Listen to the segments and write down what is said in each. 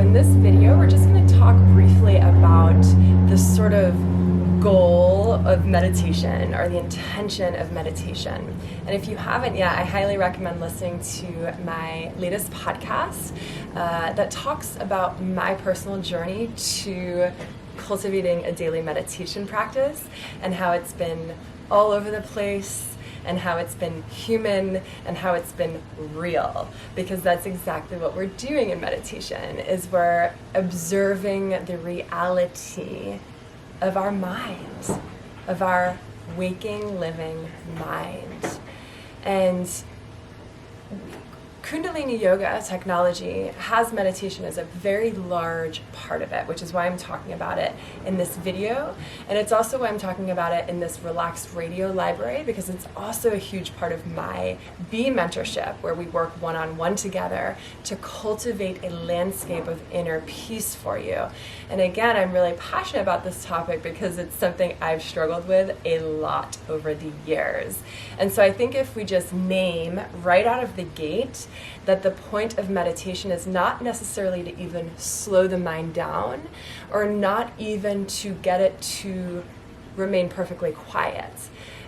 in this video, we're just going to talk briefly about the sort of goal of meditation or the intention of meditation. And if you haven't yet, I highly recommend listening to my latest podcast that talks about my personal journey to cultivating a daily meditation practice and how it's been all over the place, and how it's been human, and how it's been real, because that's exactly what we're doing in meditation, is we're observing the reality of our mind, of our waking, living mind. And Kundalini yoga technology has meditation as a very large part of it, which is why I'm talking about it in this video. And it's also why I'm talking about it in this relaxed radio library, because it's also a huge part of my Be mentorship, where we work one-on-one together to cultivate a landscape of inner peace for you. And again, I'm really passionate about this topic because it's something I've struggled with a lot over the years. And so I think if we just name right out of the gate that the point of meditation is not necessarily to even slow the mind down, or not even to get it to remain perfectly quiet.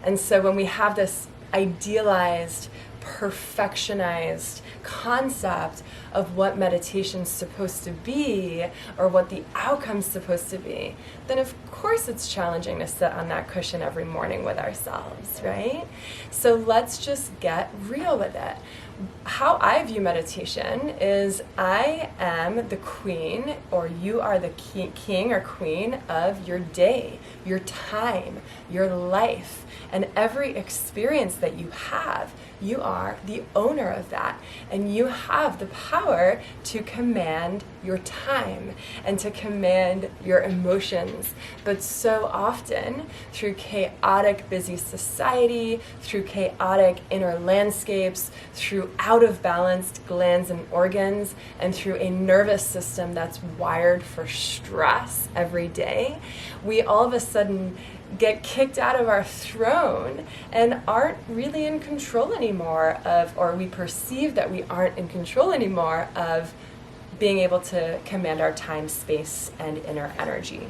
And so when we have this idealized, perfectionized concept of what meditation's supposed to be, or what the outcome's supposed to be, then of course it's challenging to sit on that cushion every morning with ourselves, right? So let's just get real with it. How I view meditation is I am the queen, or you are the king or queen of your day, your time, your life, and every experience that you have. You are the owner of that, and you have the power to command your time and to command your emotions. But so often, through chaotic, busy society, through chaotic inner landscapes, through out of balanced glands and organs, and through a nervous system that's wired for stress every day, we all of a sudden get kicked out of our throne and aren't really in control anymore of, or we perceive that we aren't in control anymore of being able to command our time, space, and inner energy.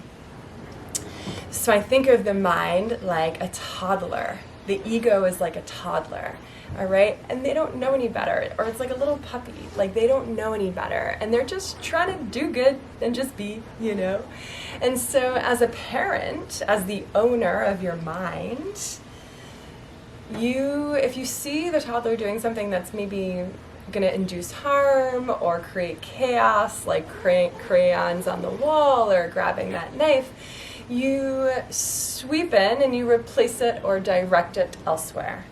So I think of the mind like a toddler. The ego is like a toddler, all right? And they don't know any better, or it's like a little puppy. Like, they don't know any better, and they're just trying to do good and just be, you know? And so as a parent, as the owner of your mind, if you see the toddler doing something that's maybe going to induce harm or create chaos, like crayons on the wall or grabbing that knife, you sweep in and you replace it or direct it elsewhere.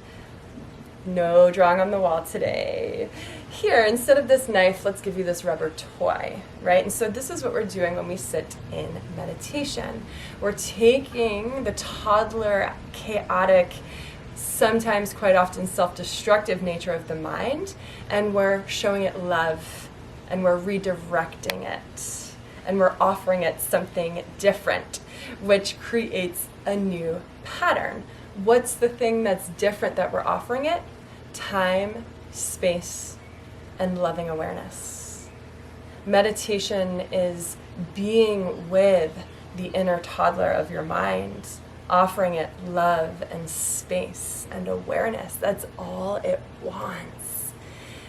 No drawing on the wall today. Here, instead of this knife, let's give you this rubber toy, right? And so this is what we're doing when we sit in meditation. We're taking the toddler, chaotic, sometimes quite often self-destructive nature of the mind, and we're showing it love, and we're redirecting it, and we're offering it something different, which creates a new pattern. What's the thing that's different that we're offering it? Time, space, and loving awareness. Meditation is being with the inner toddler of your mind, offering it love and space and awareness. That's all it wants.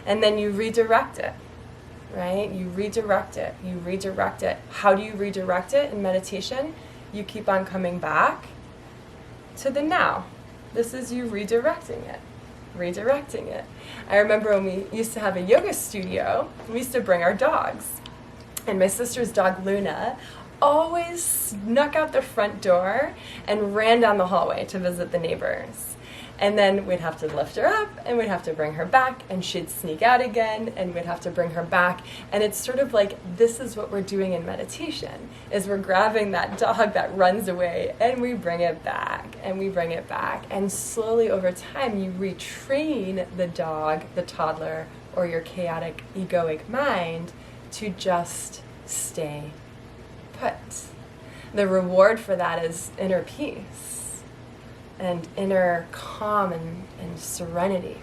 And then you redirect it, right? You redirect it. How do you redirect it in meditation? You keep on coming back to the now. This is you redirecting it. I remember when we used to have a yoga studio, we used to bring our dogs. And my sister's dog, Luna, always snuck out the front door and ran down the hallway to visit the neighbors. And then we'd have to lift her up, and we'd have to bring her back, and she'd sneak out again, and we'd have to bring her back. And it's sort of like, this is what we're doing in meditation, is we're grabbing that dog that runs away, and we bring it back, and we bring it back. And slowly over time, you retrain the dog, the toddler, or your chaotic, egoic mind to just stay put. The reward for that is inner peace and inner calm and serenity.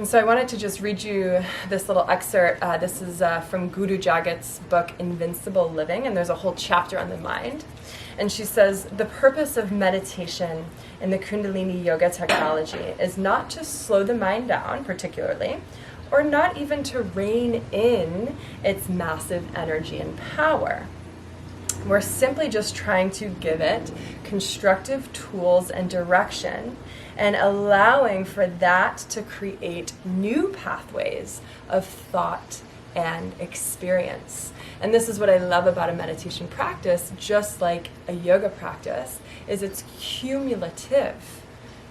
And so I wanted to just read you this little excerpt. This is from Guru Jagat's book, Invincible Living, and there's a whole chapter on the mind. And she says, the purpose of meditation in the Kundalini yoga technology is not to slow the mind down particularly, or not even to rein in its massive energy and power. We're simply just trying to give it constructive tools and direction, and allowing for that to create new pathways of thought and experience. And this is what I love about a meditation practice, just like a yoga practice, is it's cumulative.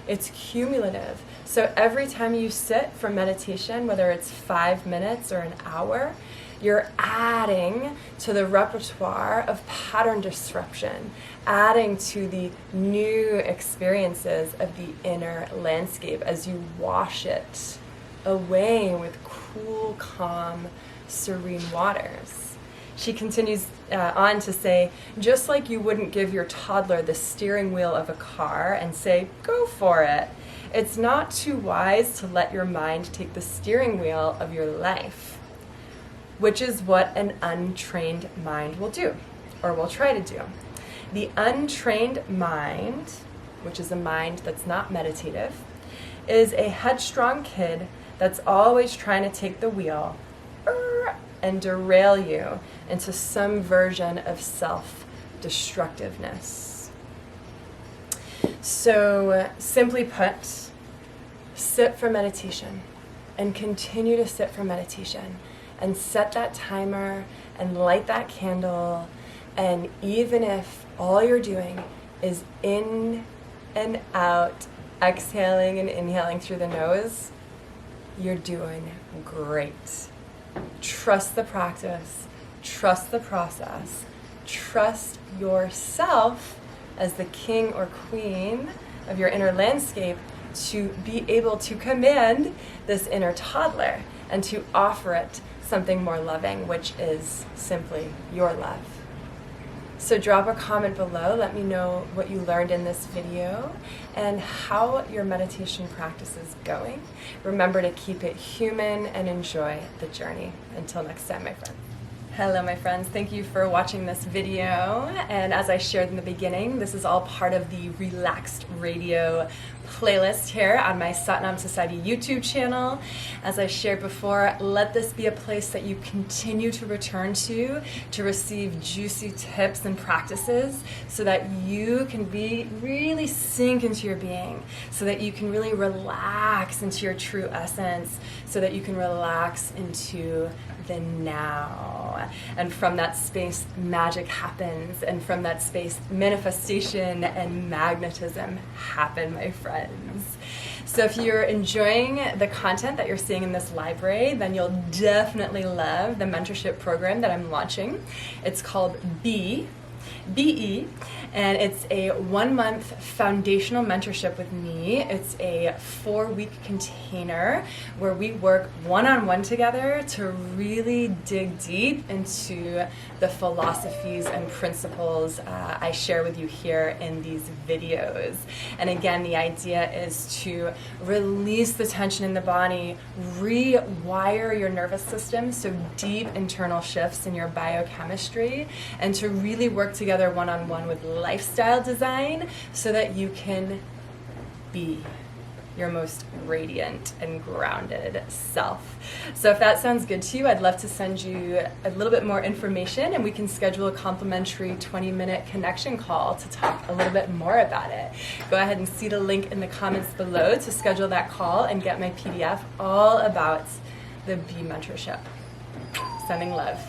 It's cumulative. So every time you sit for meditation, whether it's 5 minutes or an hour, you're adding to the repertoire of pattern disruption, adding to the new experiences of the inner landscape as you wash it away with cool, calm, serene waters. She continues on to say, just like you wouldn't give your toddler the steering wheel of a car and say, go for it, it's not too wise to let your mind take the steering wheel of your life, which is what an untrained mind will do, or will try to do. The untrained mind, which is a mind that's not meditative, is a headstrong kid that's always trying to take the wheel and derail you into some version of self-destructiveness. So, simply put, sit for meditation and continue to sit for meditation. And set that timer and light that candle. And even if all you're doing is in and out, exhaling and inhaling through the nose, you're doing great. Trust the practice, trust the process, trust yourself as the king or queen of your inner landscape to be able to command this inner toddler and to offer it something more loving, which is simply your love. So drop a comment below, let me know what you learned in this video and how your meditation practice is going. Remember to keep it human and enjoy the journey. Until next time, my friend. Hello, my friends. Thank you for watching this video. And as I shared in the beginning, this is all part of the Relaxed Radio playlist here on my Satnam Society YouTube channel. As I shared before, let this be a place that you continue to return to receive juicy tips and practices so that you can really sink into your being, so that you can really relax into your true essence, so that you can relax into the now. And from that space, magic happens. And from that space, manifestation and magnetism happen, my friends. So if you're enjoying the content that you're seeing in this library, then you'll definitely love the mentorship program that I'm launching. It's called BE, and it's a 1-month foundational mentorship with me. It's a 4-week container where we work one-on-one together to really dig deep into the philosophies and principles I share with you here in these videos. And again, the idea is to release the tension in the body, rewire your nervous system, so deep internal shifts in your biochemistry, and to really work together one-on-one with lifestyle design so that you can be your most radiant and grounded self. So if that sounds good to you, I'd love to send you a little bit more information and we can schedule a complimentary 20-minute connection call to talk a little bit more about it. Go ahead and see the link in the comments below to schedule that call and get my PDF all about the Bee mentorship. Sending love.